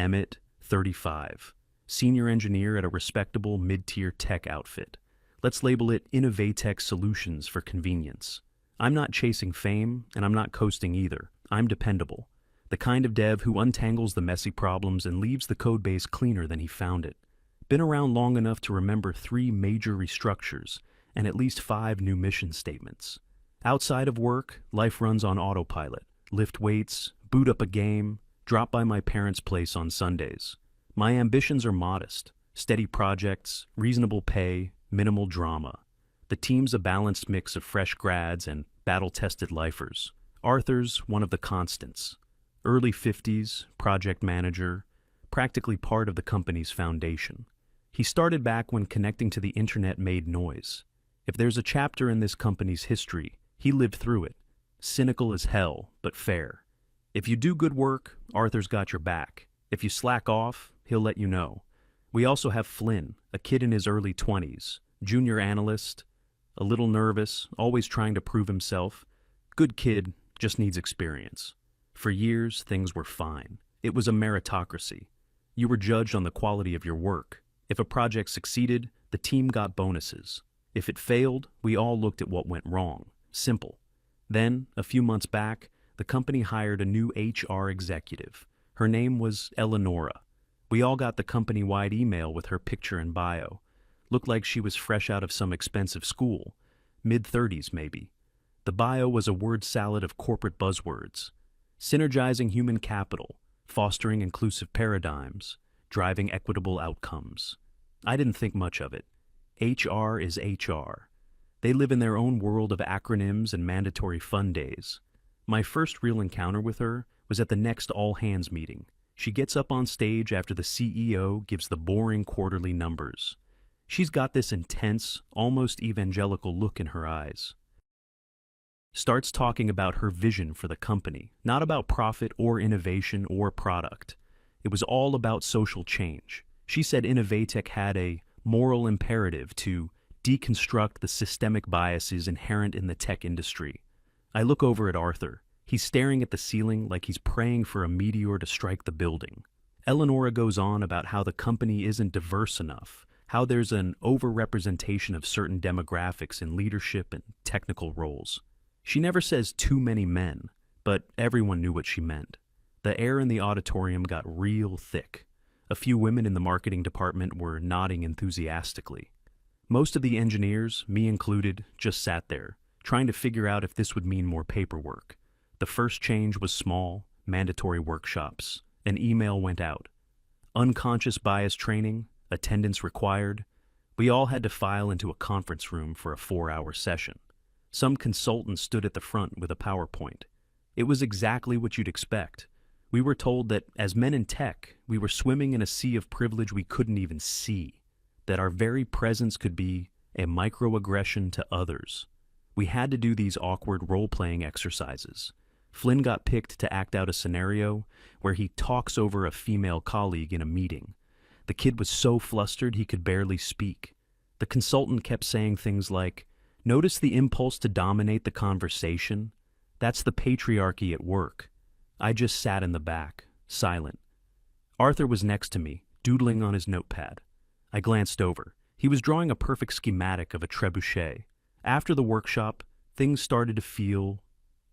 Emmett, 35, senior engineer at a respectable mid-tier tech outfit. Let's label it Innovatech Solutions for convenience. I'm not chasing fame, and I'm not coasting either. I'm dependable. The kind of dev who untangles the messy problems and leaves the codebase cleaner than he found it. Been around long enough to remember 3 major restructures and at least 5 new mission statements. Outside of work, life runs on autopilot. Lift weights, boot up a game, drop by my parents' place on Sundays. My ambitions are modest. Steady projects, reasonable pay, minimal drama. The team's a balanced mix of fresh grads and battle-tested lifers. Arthur's one of the constants. Early 50s, project manager, practically part of the company's foundation. He started back when connecting to the internet made noise. If there's a chapter in this company's history, he lived through it. Cynical as hell, but fair. If you do good work, Arthur's got your back. If you slack off, he'll let you know. We also have Flynn, a kid in his early 20s, junior analyst, a little nervous, always trying to prove himself. Good kid, just needs experience. For years, things were fine. It was a meritocracy. You were judged on the quality of your work. If a project succeeded, the team got bonuses. If it failed, we all looked at what went wrong. Simple. Then, a few months back, the company hired a new HR executive. Her name was Eleonora. We all got the company-wide email with her picture and bio. Looked like she was fresh out of some expensive school. Mid-30s, maybe. The bio was a word salad of corporate buzzwords. Synergizing human capital, fostering inclusive paradigms, driving equitable outcomes. I didn't think much of it. HR is HR. They live in their own world of acronyms and mandatory fun days. My first real encounter with her was at the next all-hands meeting. She gets up on stage after the CEO gives the boring quarterly numbers. She's got this intense, almost evangelical look in her eyes. Starts talking about her vision for the company, not about profit or innovation or product. It was all about social change. She said Innovatech had a moral imperative to deconstruct the systemic biases inherent in the tech industry. I look over at Arthur. He's staring at the ceiling like he's praying for a meteor to strike the building. Eleonora goes on about how the company isn't diverse enough, how there's an overrepresentation of certain demographics in leadership and technical roles. She never says too many men, but everyone knew what she meant. The air in the auditorium got real thick. A few women in the marketing department were nodding enthusiastically. Most of the engineers, me included, just sat there, trying to figure out if this would mean more paperwork. The first change was small, mandatory workshops. An email went out. Unconscious bias training, attendance required. We all had to file into a conference room for a 4-hour session. Some consultant stood at the front with a PowerPoint. It was exactly what you'd expect. We were told that as men in tech, we were swimming in a sea of privilege we couldn't even see, that our very presence could be a microaggression to others. We had to do these awkward role-playing exercises. Flynn got picked to act out a scenario where he talks over a female colleague in a meeting. The kid was so flustered he could barely speak. The consultant kept saying things like, "Notice the impulse to dominate the conversation? That's the patriarchy at work." I just sat in the back, silent. Arthur was next to me, doodling on his notepad. I glanced over. He was drawing a perfect schematic of a trebuchet. After the workshop, things started to feel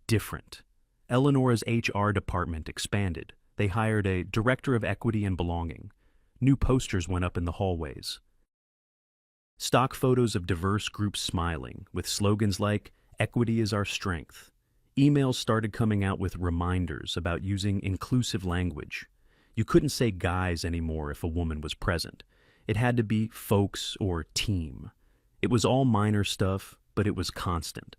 different. Eleanor's HR department expanded. They hired a director of equity and belonging. New posters went up in the hallways. Stock photos of diverse groups smiling, with slogans like, "Equity is our strength." Emails started coming out with reminders about using inclusive language. You couldn't say guys anymore if a woman was present. It had to be folks or team. It was all minor stuff, but it was constant.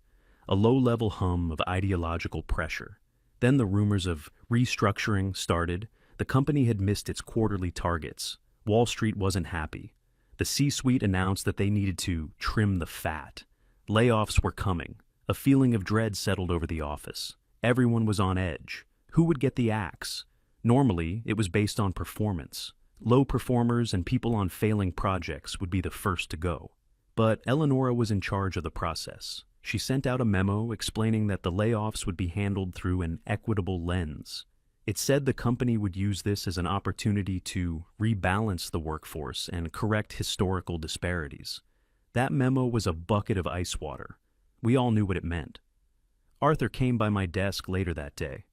A low-level hum of ideological pressure. Then the rumors of restructuring started. The company had missed its quarterly targets. Wall Street wasn't happy. The C-suite announced that they needed to trim the fat. Layoffs were coming. A feeling of dread settled over the office. Everyone was on edge. Who would get the axe? Normally, it was based on performance. Low performers and people on failing projects would be the first to go. But Eleonora was in charge of the process. She sent out a memo explaining that the layoffs would be handled through an equitable lens. It said the company would use this as an opportunity to rebalance the workforce and correct historical disparities. That memo was a bucket of ice water. We all knew what it meant. Arthur came by my desk later that day.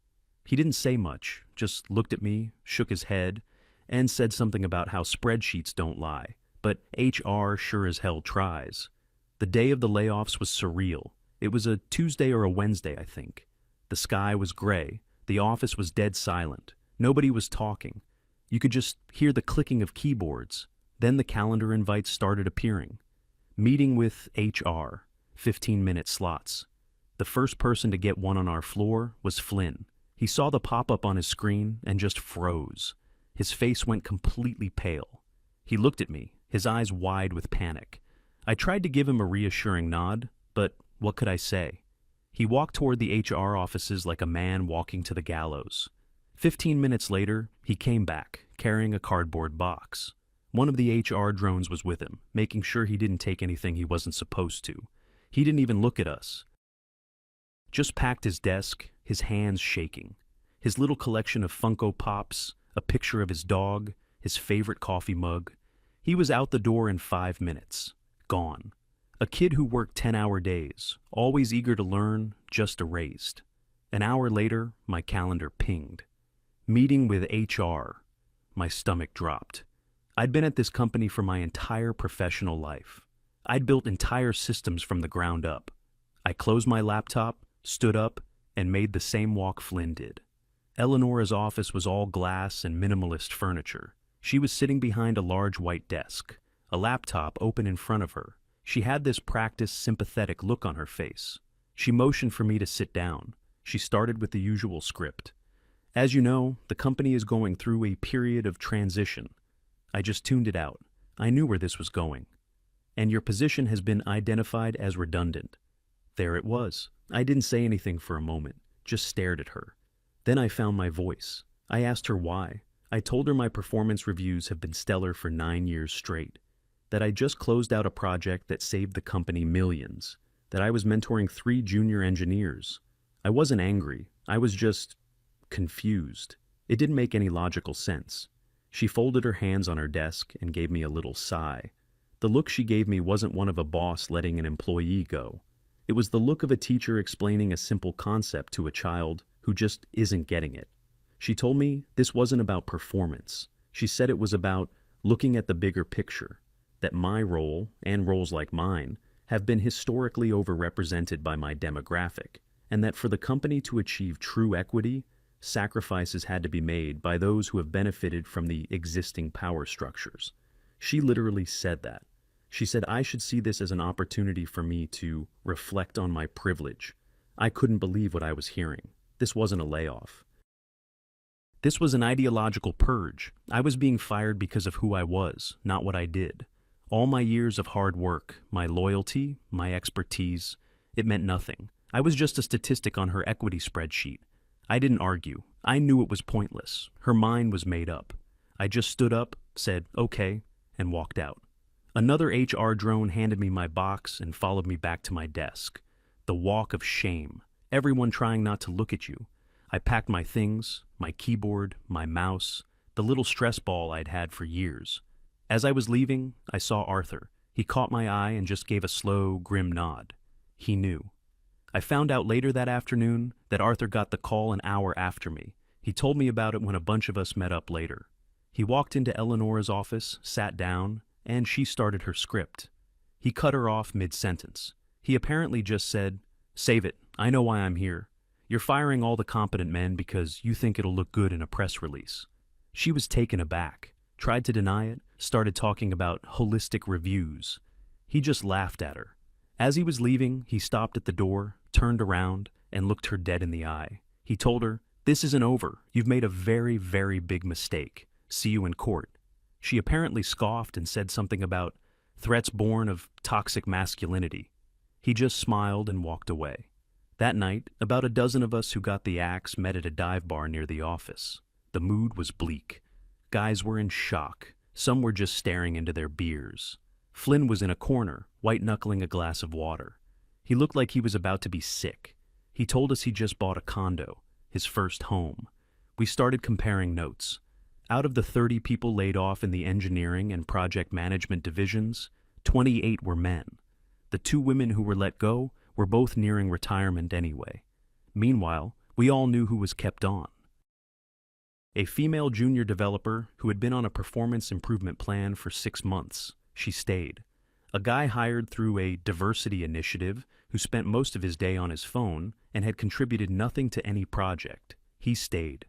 He didn't say much, just looked at me, shook his head, and said something about how spreadsheets don't lie, but HR sure as hell tries. The day of the layoffs was surreal. It was a Tuesday or a Wednesday, I think. The sky was gray. The office was dead silent. Nobody was talking. You could just hear the clicking of keyboards. Then the calendar invites started appearing. Meeting with HR, 15-minute slots. The first person to get one on our floor was Flynn. He saw the pop-up on his screen and just froze. His face went completely pale. He looked at me, his eyes wide with panic. I tried to give him a reassuring nod, but what could I say? He walked toward the HR offices like a man walking to the gallows. 15 minutes later, he came back, carrying a cardboard box. One of the HR drones was with him, making sure he didn't take anything he wasn't supposed to. He didn't even look at us. Just packed his desk, his hands shaking. His little collection of Funko Pops, a picture of his dog, his favorite coffee mug. He was out the door in 5 minutes. Gone. A kid who worked 10-hour days, always eager to learn, just erased. An hour later, my calendar pinged. Meeting with HR. My stomach dropped. I'd been at this company for my entire professional life. I'd built entire systems from the ground up. I closed my laptop, stood up, and made the same walk Flynn did. Eleonora's office was all glass and minimalist furniture. She was sitting behind a large white desk, a laptop open in front of her. She had this practiced, sympathetic look on her face. She motioned for me to sit down. She started with the usual script. As you know, the company is going through a period of transition. I just tuned it out. I knew where this was going. And your position has been identified as redundant. There it was. I didn't say anything for a moment, just stared at her. Then I found my voice. I asked her why. I told her my performance reviews have been stellar for 9 years straight. That I just closed out a project that saved the company millions. That I was mentoring 3 junior engineers. I wasn't angry. I was just confused. It didn't make any logical sense. She folded her hands on her desk and gave me a little sigh. The look she gave me wasn't one of a boss letting an employee go. It was the look of a teacher explaining a simple concept to a child who just isn't getting it. She told me this wasn't about performance. She said it was about looking at the bigger picture, that my role, and roles like mine, have been historically overrepresented by my demographic, and that for the company to achieve true equity, sacrifices had to be made by those who have benefited from the existing power structures. She literally said that. She said I should see this as an opportunity for me to reflect on my privilege. I couldn't believe what I was hearing. This wasn't a layoff. This was an ideological purge. I was being fired because of who I was, not what I did. All my years of hard work, my loyalty, my expertise, it meant nothing. I was just a statistic on her equity spreadsheet. I didn't argue. I knew it was pointless. Her mind was made up. I just stood up, said, okay, and walked out. Another HR drone handed me my box and followed me back to my desk. The walk of shame. Everyone trying not to look at you. I packed my things, my keyboard, my mouse, the little stress ball I'd had for years. As I was leaving, I saw Arthur. He caught my eye and just gave a slow, grim nod. He knew. I found out later that afternoon that Arthur got the call an hour after me. He told me about it when a bunch of us met up later. He walked into Eleonora's office, sat down, and she started her script. He cut her off mid-sentence. He apparently just said, "Save it. I know why I'm here. You're firing all the competent men because you think it'll look good in a press release." She was taken aback, tried to deny it, started talking about holistic reviews. He just laughed at her. As he was leaving, he stopped at the door, turned around, and looked her dead in the eye. He told her, "This isn't over. You've made a very, very big mistake. See you in court." She apparently scoffed and said something about threats born of toxic masculinity. He just smiled and walked away. That night, about a dozen of us who got the axe met at a dive bar near the office. The mood was bleak. Guys were in shock. Some were just staring into their beers. Flynn was in a corner, white-knuckling a glass of water. He looked like he was about to be sick. He told us he just bought a condo, his first home. We started comparing notes. Out of the 30 people laid off in the engineering and project management divisions, 28 were men. The 2 women who were let go were both nearing retirement anyway. Meanwhile, we all knew who was kept on. A female junior developer who had been on a performance improvement plan for 6 months. She stayed. A guy hired through a diversity initiative who spent most of his day on his phone and had contributed nothing to any project. He stayed.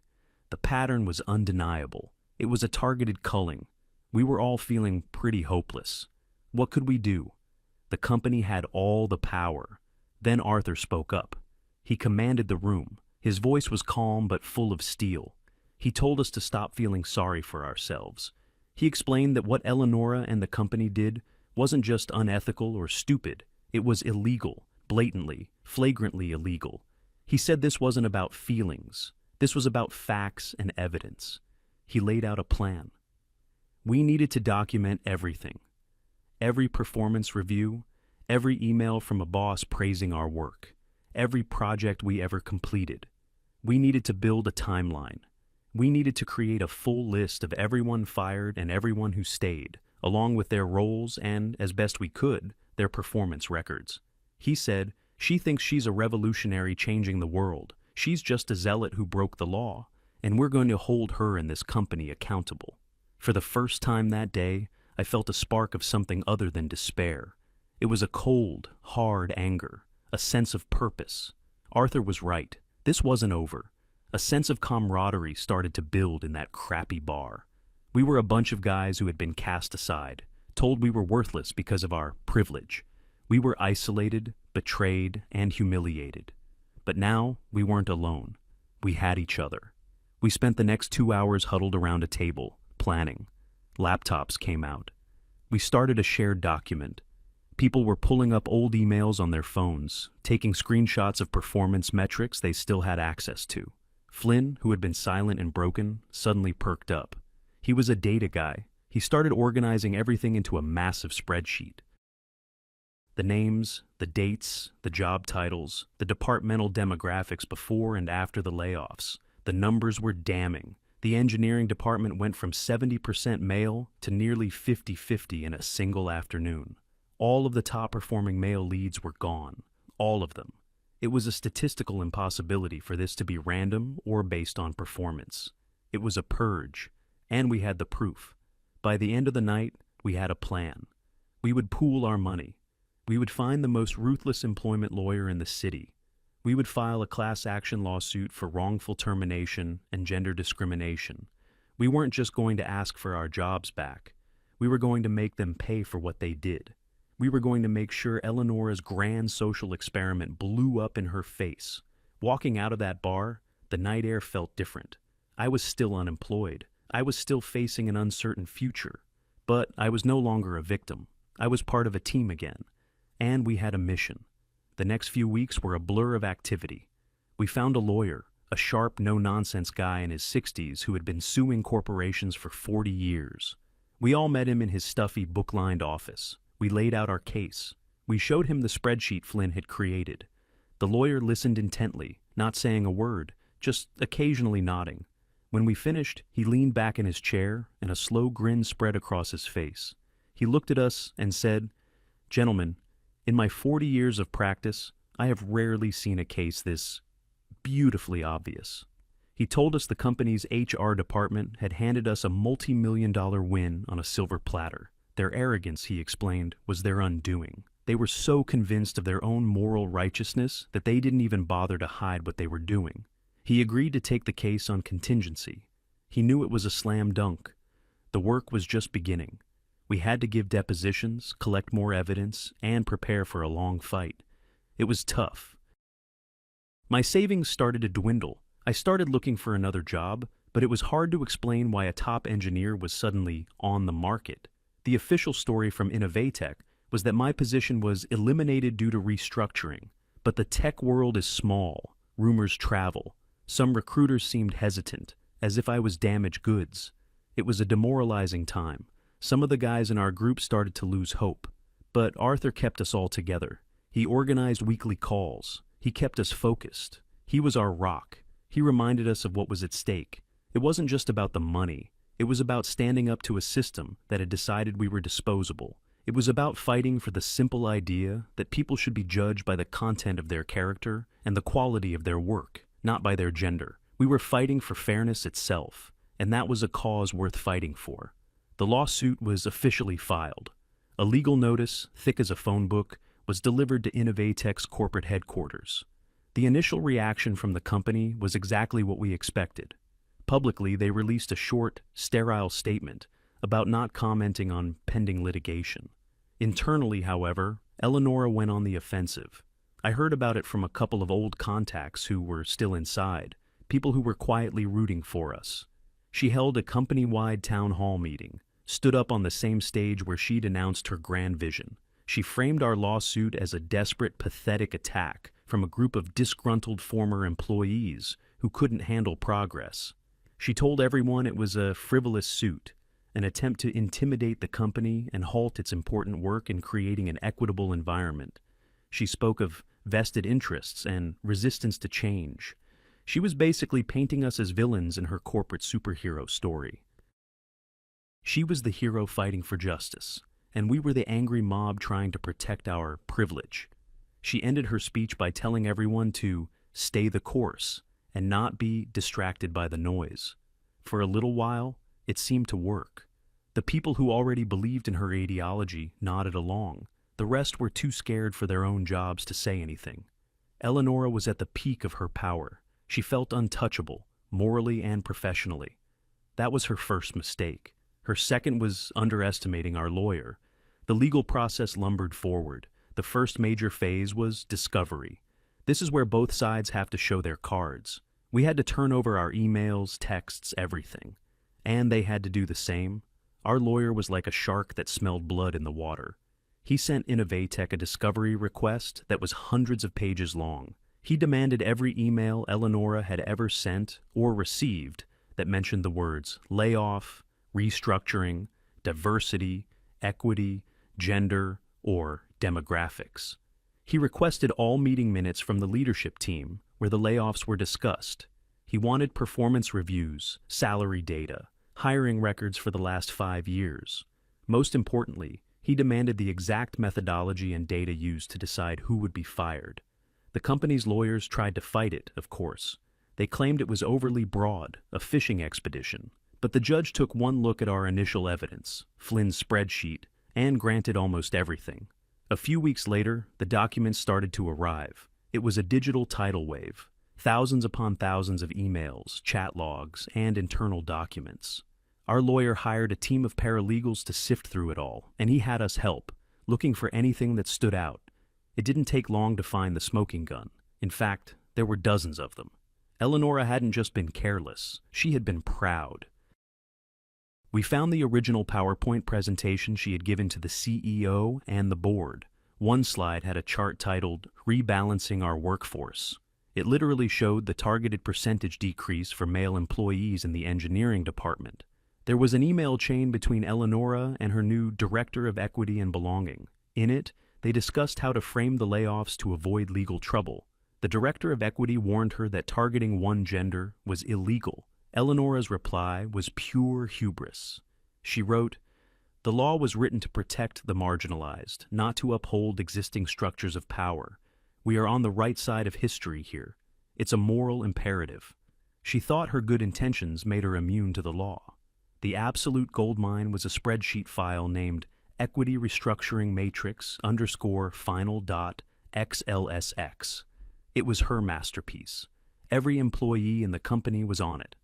The pattern was undeniable. It was a targeted culling. We were all feeling pretty hopeless. What could we do? The company had all the power. Then Arthur spoke up. He commanded the room. His voice was calm but full of steel. He told us to stop feeling sorry for ourselves. He explained that what Eleonora and the company did wasn't just unethical or stupid. It was illegal, blatantly, flagrantly illegal. He said this wasn't about feelings. This was about facts and evidence. He laid out a plan. We needed to document everything. Every performance review, every email from a boss praising our work, every project we ever completed. We needed to build a timeline. We needed to create a full list of everyone fired and everyone who stayed, along with their roles and, as best we could, their performance records. He said, "She thinks she's a revolutionary changing the world. She's just a zealot who broke the law, and we're going to hold her and this company accountable." For the first time that day, I felt a spark of something other than despair. It was a cold, hard anger, a sense of purpose. Arthur was right. This wasn't over. A sense of camaraderie started to build in that crappy bar. We were a bunch of guys who had been cast aside, told we were worthless because of our privilege. We were isolated, betrayed, and humiliated. But now, we weren't alone. We had each other. We spent the next 2 hours huddled around a table, planning. Laptops came out. We started a shared document. People were pulling up old emails on their phones, taking screenshots of performance metrics they still had access to. Flynn, who had been silent and broken, suddenly perked up. He was a data guy. He started organizing everything into a massive spreadsheet. The names, the dates, the job titles, the departmental demographics before and after the layoffs. The numbers were damning. The engineering department went from 70% male to nearly 50-50 in a single afternoon. All of the top-performing male leads were gone. All of them. It was a statistical impossibility for this to be random or based on performance. It was a purge, and we had the proof. By the end of the night, we had a plan. We would pool our money. We would find the most ruthless employment lawyer in the city. We would file a class action lawsuit for wrongful termination and gender discrimination. We weren't just going to ask for our jobs back. We were going to make them pay for what they did. We were going to make sure Eleonora's grand social experiment blew up in her face. Walking out of that bar, the night air felt different. I was still unemployed. I was still facing an uncertain future. But I was no longer a victim. I was part of a team again. And we had a mission. The next few weeks were a blur of activity. We found a lawyer, a sharp, no-nonsense guy in his 60s who had been suing corporations for 40 years. We all met him in his stuffy, book-lined office. We laid out our case. We showed him the spreadsheet Flynn had created. The lawyer listened intently, not saying a word, just occasionally nodding. When we finished, he leaned back in his chair, and a slow grin spread across his face. He looked at us and said, "Gentlemen, in my 40 years of practice, I have rarely seen a case this beautifully obvious." He told us the company's HR department had handed us a multi-million-dollar win on a silver platter. Their arrogance, he explained, was their undoing. They were so convinced of their own moral righteousness that they didn't even bother to hide what they were doing. He agreed to take the case on contingency. He knew it was a slam dunk. The work was just beginning. We had to give depositions, collect more evidence, and prepare for a long fight. It was tough. My savings started to dwindle. I started looking for another job, but it was hard to explain why a top engineer was suddenly on the market. The official story from Innovatech was that my position was eliminated due to restructuring. But the tech world is small. Rumors travel. Some recruiters seemed hesitant, as if I was damaged goods. It was a demoralizing time. Some of the guys in our group started to lose hope. But Arthur kept us all together. He organized weekly calls. He kept us focused. He was our rock. He reminded us of what was at stake. It wasn't just about the money. It was about standing up to a system that had decided we were disposable. It was about fighting for the simple idea that people should be judged by the content of their character and the quality of their work, not by their gender. We were fighting for fairness itself, and that was a cause worth fighting for. The lawsuit was officially filed. A legal notice, thick as a phone book, was delivered to Innovatech's corporate headquarters. The initial reaction from the company was exactly what we expected. Publicly, they released a short, sterile statement about not commenting on pending litigation. Internally, however, Eleonora went on the offensive. I heard about it from a couple of old contacts who were still inside, people who were quietly rooting for us. She held a company-wide town hall meeting, stood up on the same stage where she'd announced her grand vision. She framed our lawsuit as a desperate, pathetic attack from a group of disgruntled former employees who couldn't handle progress. She told everyone it was a frivolous suit, an attempt to intimidate the company and halt its important work in creating an equitable environment. She spoke of vested interests and resistance to change. She was basically painting us as villains in her corporate superhero story. She was the hero fighting for justice, and we were the angry mob trying to protect our privilege. She ended her speech by telling everyone to stay the course and not be distracted by the noise. For a little while, it seemed to work. The people who already believed in her ideology nodded along. The rest were too scared for their own jobs to say anything. Eleonora was at the peak of her power. She felt untouchable, morally and professionally. That was her first mistake. Her second was underestimating our lawyer. The legal process lumbered forward. The first major phase was discovery. This is where both sides have to show their cards. We had to turn over our emails, texts, everything. And they had to do the same. Our lawyer was like a shark that smelled blood in the water. He sent Innovatech a discovery request that was hundreds of pages long. He demanded every email Eleonora had ever sent or received that mentioned the words layoff, restructuring, diversity, equity, gender, or demographics. He requested all meeting minutes from the leadership team where the layoffs were discussed. He wanted performance reviews, salary data, hiring records for the last 5 years. Most importantly, he demanded the exact methodology and data used to decide who would be fired. The company's lawyers tried to fight it, of course. They claimed it was overly broad, a fishing expedition. But the judge took one look at our initial evidence, Flynn's spreadsheet, and granted almost everything. A few weeks later, the documents started to arrive. It was a digital tidal wave, thousands upon thousands of emails, chat logs, and internal documents. Our lawyer hired a team of paralegals to sift through it all, and he had us help, looking for anything that stood out. It didn't take long to find the smoking gun. In fact, there were dozens of them. Eleonora hadn't just been careless, she had been proud. We found the original PowerPoint presentation she had given to the CEO and the board. One slide had a chart titled, "Rebalancing Our Workforce." It literally showed the targeted percentage decrease for male employees in the engineering department. There was an email chain between Eleonora and her new Director of Equity and Belonging. In it, they discussed how to frame the layoffs to avoid legal trouble. The Director of Equity warned her that targeting one gender was illegal. Eleonora's reply was pure hubris. She wrote, "The law was written to protect the marginalized, not to uphold existing structures of power. We are on the right side of history here. It's a moral imperative." She thought her good intentions made her immune to the law. The absolute goldmine was a spreadsheet file named Equity Restructuring Matrix _final.xlsx. It was her masterpiece. Every employee in the company was on it.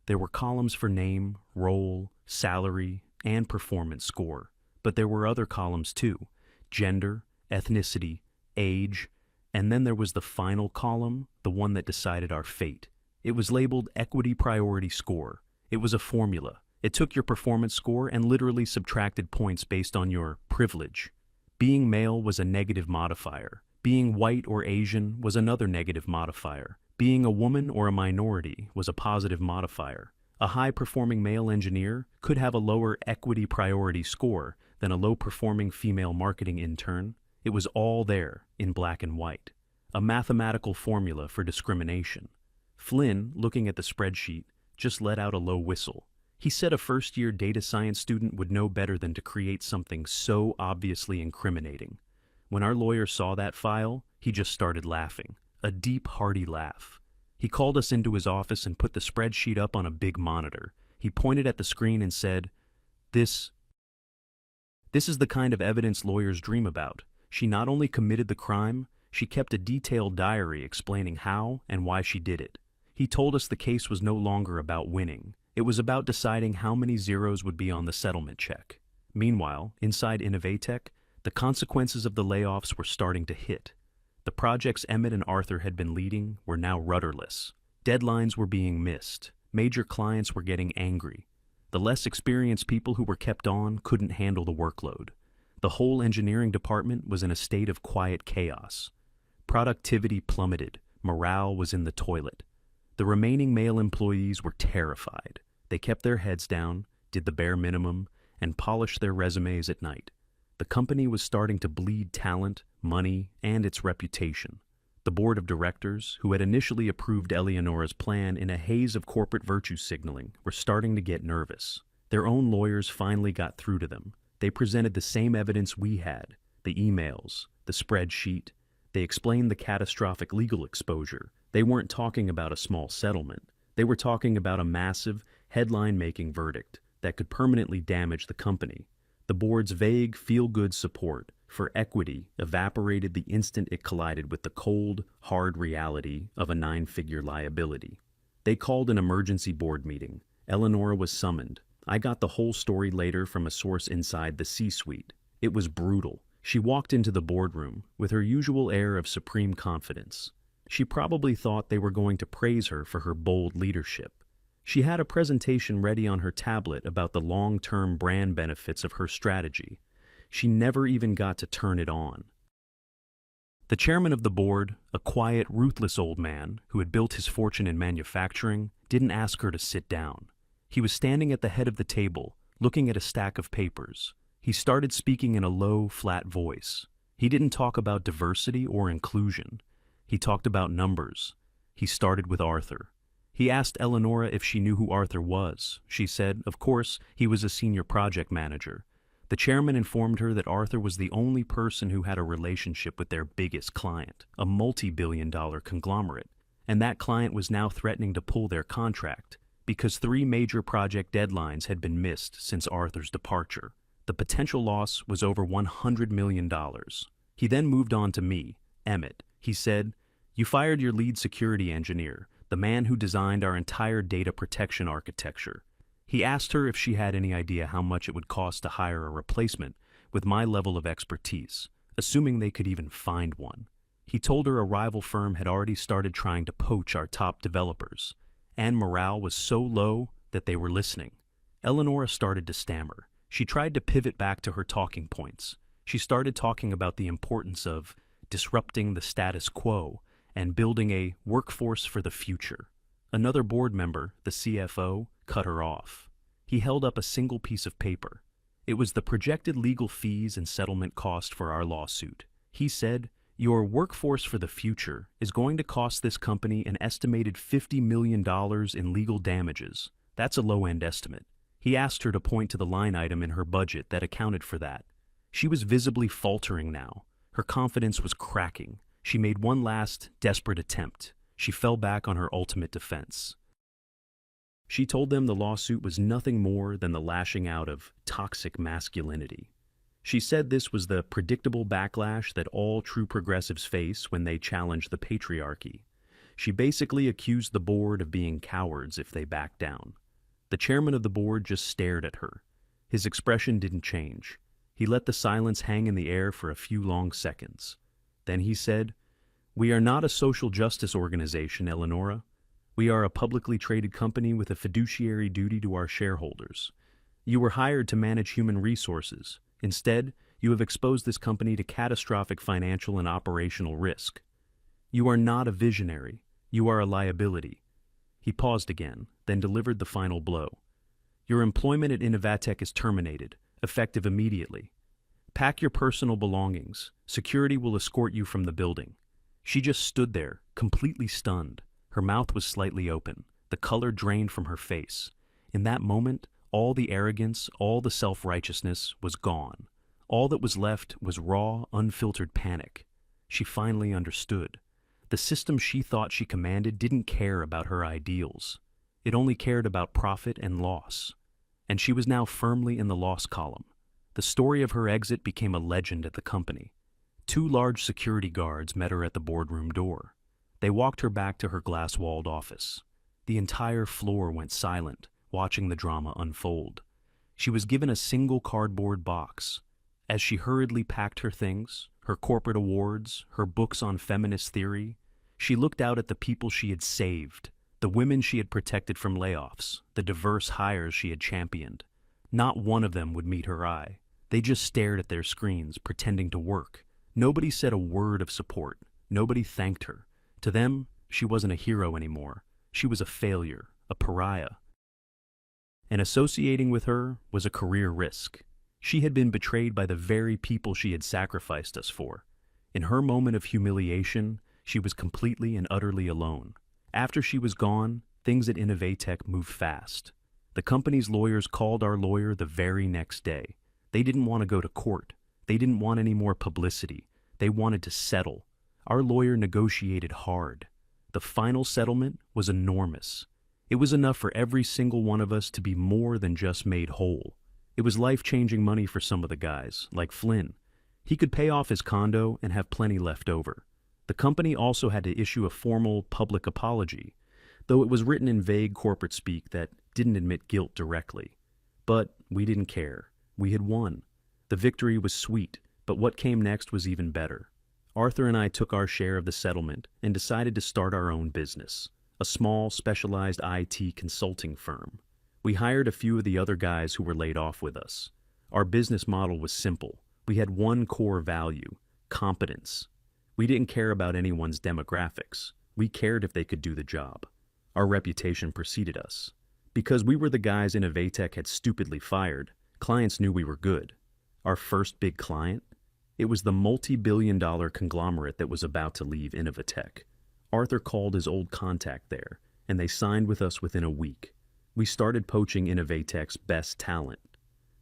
There were columns for name, role, salary, and performance score. But there were other columns too: gender, ethnicity, age, and then there was the final column, the one that decided our fate. It was labeled Equity Priority Score. It was a formula. It took your performance score and literally subtracted points based on your privilege. Being male was a negative modifier. Being white or Asian was another negative modifier. Being a woman or a minority was a positive modifier. A high-performing male engineer could have a lower equity priority score than a low-performing female marketing intern. It was all there in black and white. A mathematical formula for discrimination. Flynn, looking at the spreadsheet, just let out a low whistle. He said a first-year data science student would know better than to create something so obviously incriminating. When our lawyer saw that file, he just started laughing, a deep, hearty laugh. He called us into his office and put the spreadsheet up on a big monitor. He pointed at the screen and said, This is the kind of evidence lawyers dream about. She not only committed the crime, she kept a detailed diary explaining how and why she did it. He told us the case was no longer about winning. It was about deciding how many zeros would be on the settlement check. Meanwhile, inside Innovatech, the consequences of the layoffs were starting to hit. The projects Emmett and Arthur had been leading were now rudderless. Deadlines were being missed. Major clients were getting angry. The less experienced people who were kept on couldn't handle the workload. The whole engineering department was in a state of quiet chaos. Productivity plummeted. Morale was in the toilet. The remaining male employees were terrified. They kept their heads down, did the bare minimum, and polished their resumes at night. The company was starting to bleed talent, money, and its reputation. The board of directors, who had initially approved Eleonora's plan in a haze of corporate virtue signaling, were starting to get nervous. Their own lawyers finally got through to them. They presented the same evidence we had, the emails, the spreadsheet. They explained the catastrophic legal exposure. They weren't talking about a small settlement. They were talking about a massive, headline-making verdict that could permanently damage the company. The board's vague, feel-good support for equity evaporated the instant it collided with the cold, hard reality of a 9-figure liability. They called an emergency board meeting. Eleonora was summoned. I got the whole story later from a source inside the C-suite. It was brutal. She walked into the boardroom with her usual air of supreme confidence. She probably thought they were going to praise her for her bold leadership. She had a presentation ready on her tablet about the long-term brand benefits of her strategy. She never even got to turn it on. The chairman of the board, a quiet, ruthless old man who had built his fortune in manufacturing, didn't ask her to sit down. He was standing at the head of the table, looking at a stack of papers. He started speaking in a low, flat voice. He didn't talk about diversity or inclusion. He talked about numbers. He started with Arthur. He asked Eleonora if she knew who Arthur was. She said, of course, he was a senior project manager. The chairman informed her that Arthur was the only person who had a relationship with their biggest client, a multi-billion-dollar conglomerate, and that client was now threatening to pull their contract because 3 major project deadlines had been missed since Arthur's departure. The potential loss was over $100 million. He then moved on to me, Emmett. He said, "You fired your lead security engineer, the man who designed our entire data protection architecture." He asked her if she had any idea how much it would cost to hire a replacement with my level of expertise, assuming they could even find one. He told her a rival firm had already started trying to poach our top developers, and morale was so low that they were listening. Eleonora started to stammer. She tried to pivot back to her talking points. She started talking about the importance of disrupting the status quo and building a workforce for the future. Another board member, the CFO, cut her off. He held up a single piece of paper. It was the projected legal fees and settlement cost for our lawsuit. He said, "Your workforce for the future is going to cost this company an estimated $50 million in legal damages. That's a low-end estimate." He asked her to point to the line item in her budget that accounted for that. She was visibly faltering now. Her confidence was cracking. She made one last, desperate attempt. She fell back on her ultimate defense. She told them the lawsuit was nothing more than the lashing out of toxic masculinity. She said this was the predictable backlash that all true progressives face when they challenge the patriarchy. She basically accused the board of being cowards if they backed down. The chairman of the board just stared at her. His expression didn't change. He let the silence hang in the air for a few long seconds. Then he said, "We are not a social justice organization, Eleonora. We are a publicly traded company with a fiduciary duty to our shareholders. You were hired to manage human resources. Instead, you have exposed this company to catastrophic financial and operational risk. You are not a visionary. You are a liability." He paused again, then delivered the final blow. "Your employment at Innovatech is terminated, effective immediately. Pack your personal belongings. Security will escort you from the building." She just stood there, completely stunned. Her mouth was slightly open, the color drained from her face. In that moment, all the arrogance, all the self-righteousness was gone. All that was left was raw, unfiltered panic. She finally understood. The system she thought she commanded didn't care about her ideals. It only cared about profit and loss. And she was now firmly in the loss column. The story of her exit became a legend at the company. 2 large security guards met her at the boardroom door. They walked her back to her glass-walled office. The entire floor went silent, watching the drama unfold. She was given a single cardboard box. As she hurriedly packed her things, her corporate awards, her books on feminist theory, she looked out at the people she had saved, the women she had protected from layoffs, the diverse hires she had championed. Not one of them would meet her eye. They just stared at their screens, pretending to work. Nobody said a word of support. Nobody thanked her. To them, she wasn't a hero anymore. She was a failure, a pariah. And associating with her was a career risk. She had been betrayed by the very people she had sacrificed us for. In her moment of humiliation, she was completely and utterly alone. After she was gone, things at Innovatech moved fast. The company's lawyers called our lawyer the very next day. They didn't want to go to court. They didn't want any more publicity. They wanted to settle. Our lawyer negotiated hard. The final settlement was enormous. It was enough for every single one of us to be more than just made whole. It was life-changing money for some of the guys, like Flynn. He could pay off his condo and have plenty left over. The company also had to issue a formal public apology, though it was written in vague corporate speak that didn't admit guilt directly. But we didn't care. We had won. The victory was sweet, but what came next was even better. Arthur and I took our share of the settlement and decided to start our own business, a small, specialized IT consulting firm. We hired a few of the other guys who were laid off with us. Our business model was simple. We had one core value: competence. We didn't care about anyone's demographics. We cared if they could do the job. Our reputation preceded us. Because we were the guys Innovatech had stupidly fired, clients knew we were good. Our first big client? It was the multi-billion-dollar conglomerate that was about to leave Innovatech. Arthur called his old contact there, and they signed with us within a week. We started poaching Innovatech's best talent.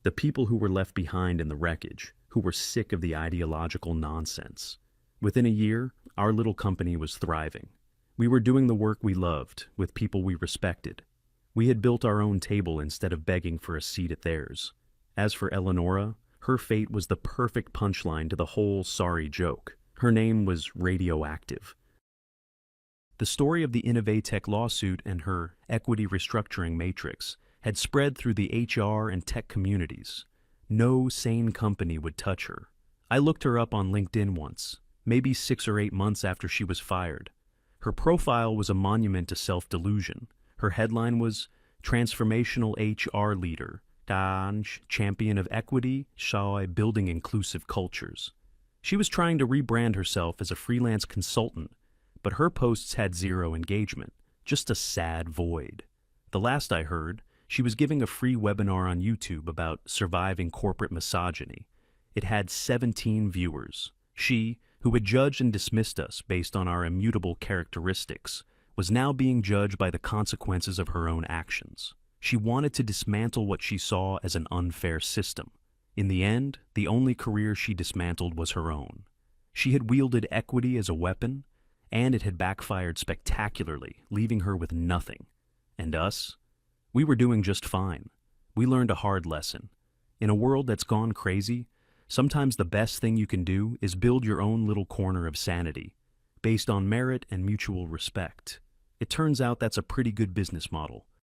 The people who were left behind in the wreckage, who were sick of the ideological nonsense. Within a year, our little company was thriving. We were doing the work we loved, with people we respected. We had built our own table instead of begging for a seat at theirs. As for Eleonora, her fate was the perfect punchline to the whole sorry joke. Her name was Radioactive. The story of the Innovatech lawsuit and her equity restructuring matrix had spread through the HR and tech communities. No sane company would touch her. I looked her up on LinkedIn once, maybe 6 or 8 months after she was fired. Her profile was a monument to self-delusion. Her headline was Transformational HR Leader, Champion of Equity, Building Inclusive Cultures. She was trying to rebrand herself as a freelance consultant, but her posts had 0 engagement, just a sad void. The last I heard, she was giving a free webinar on YouTube about surviving corporate misogyny. It had 17 viewers. She, who had judged and dismissed us based on our immutable characteristics, was now being judged by the consequences of her own actions. She wanted to dismantle what she saw as an unfair system. In the end, the only career she dismantled was her own. She had wielded equity as a weapon, and it had backfired spectacularly, leaving her with nothing. And us? We were doing just fine. We learned a hard lesson. In a world that's gone crazy, sometimes the best thing you can do is build your own little corner of sanity, based on merit and mutual respect. It turns out that's a pretty good business model.